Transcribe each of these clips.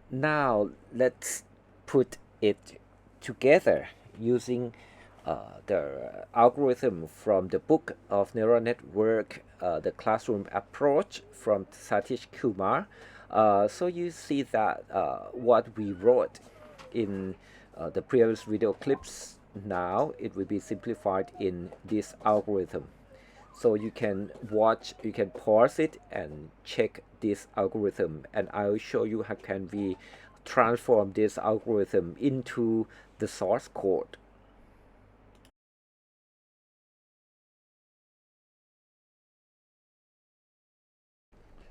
Now let's put it together using the algorithm from the book of neural network, the classroom approach from Satish Kumar. So you see that what we wrote in the previous video clips, now it will be simplified in this algorithm. So you can watch, you can pause it and check this algorithm, and I'll show you how can we transform this algorithm into the source code.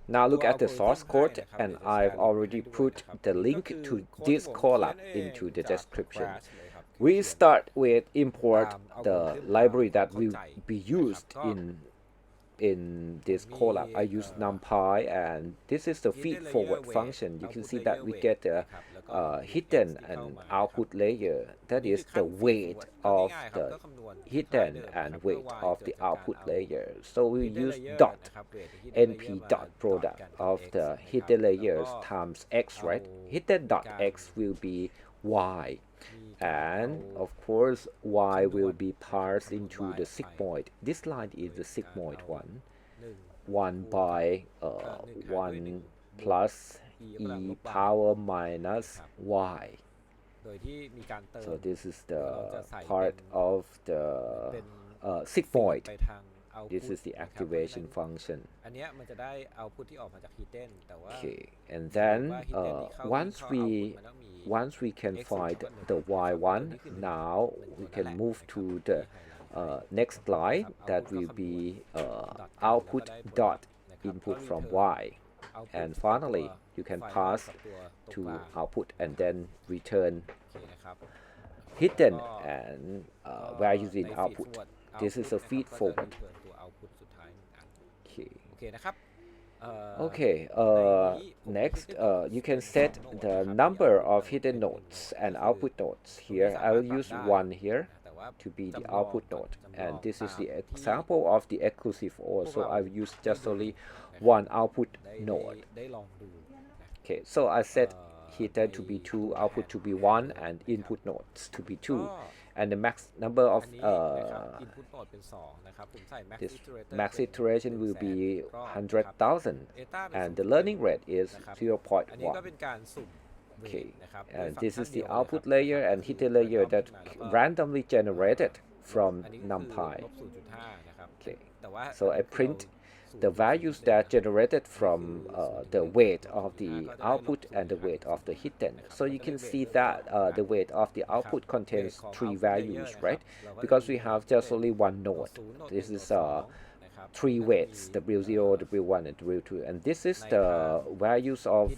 Now look at the source code, and I've already put the link to this collab into the description. We start with import the library that will be used in this collab. I use numpy, and this is the feed forward function. You can see that we get a hidden and output layer. That is the weight of the hidden and weight of the output layer. So we use dot np dot product of the hidden layers times x, right? Hidden dot x will be y, and of course y will be parsed into the sigmoid. This line is the sigmoid one, 1 by 1 plus e power minus y. So this is the part of the sigmoid. This is the activation function. Okay, and then once we can find the y1, now we can move to the next line that will be output dot input from y, and finally you can pass to output and then return hidden and values in output. This is a feed forward. Okay, next you can set the number of hidden nodes and output nodes. Here I will use 1 here to be the output node, and this is the example of the exclusive OR, so I've used just only one output node. Okay, so I set hidden to be 2, output to be 1, and input nodes to be 2, and the max number of this max iteration will be 100,000, and the learning rate is 0.1. Okay, and this is the output layer and hidden layer that randomly generated from numpy. Okay, so I print the values that generated from the weight of the output and the weight of the hidden. So you can see that the weight of the output contains 3 values, right? Because we have just only one node. This is 3 weights, W0, W1, and W2, and this is the values of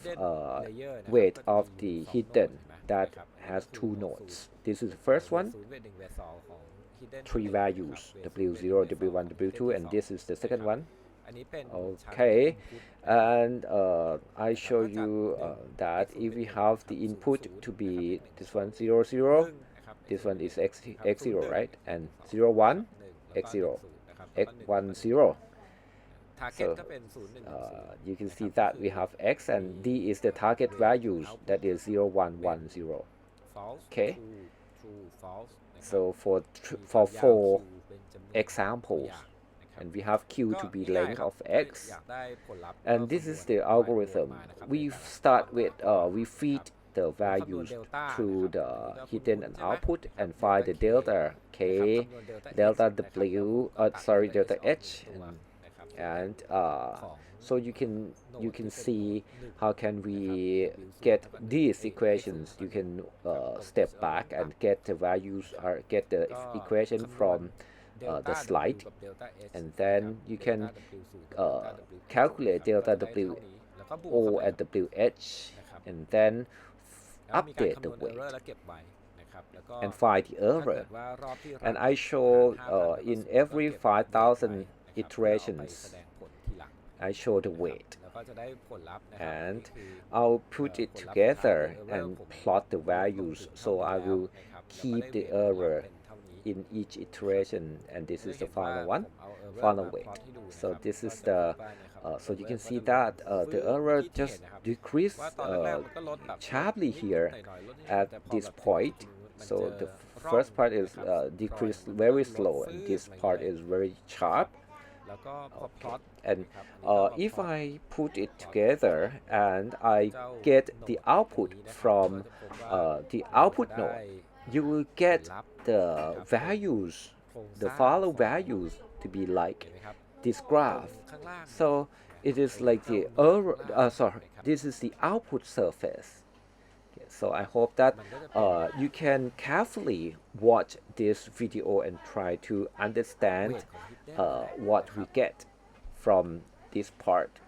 weight of the hidden that has 2 nodes. This is the first one, 3 values, W0, W1, W2, and this is the second one. Okay, and I show you that if we have the input to be this one 0 0, this one is x0, right, and 0 1, x0, x1 0. So you can see that we have x, and d is the target values, that is 0 1 1 0. Okay, so for 4 examples, and we have q to be length of x, and this is the algorithm. We start with we feed the values through the hidden and output and find the delta k, delta w, delta h, and so you can see how can we get these equations. You can step back and get the values, or get the equation from the slide, and then you can calculate delta w o and wh, and then update the weight and find the error. And I show in every 5,000 iterations I show the weight, and I'll put it together and plot the values, so I will keep the error in each iteration, and this is the final one, final weight. So this is the So you can see that the error just decreased sharply here at this point. So the first part is decreased very slow, and this part is very sharp. Okay. And if I put it together and I get the output from the output node, you will get the values, the follow values to be like this graph. So it is like the error, this is the output surface. Okay, so I hope that you can carefully watch this video and try to understand what we get from this part.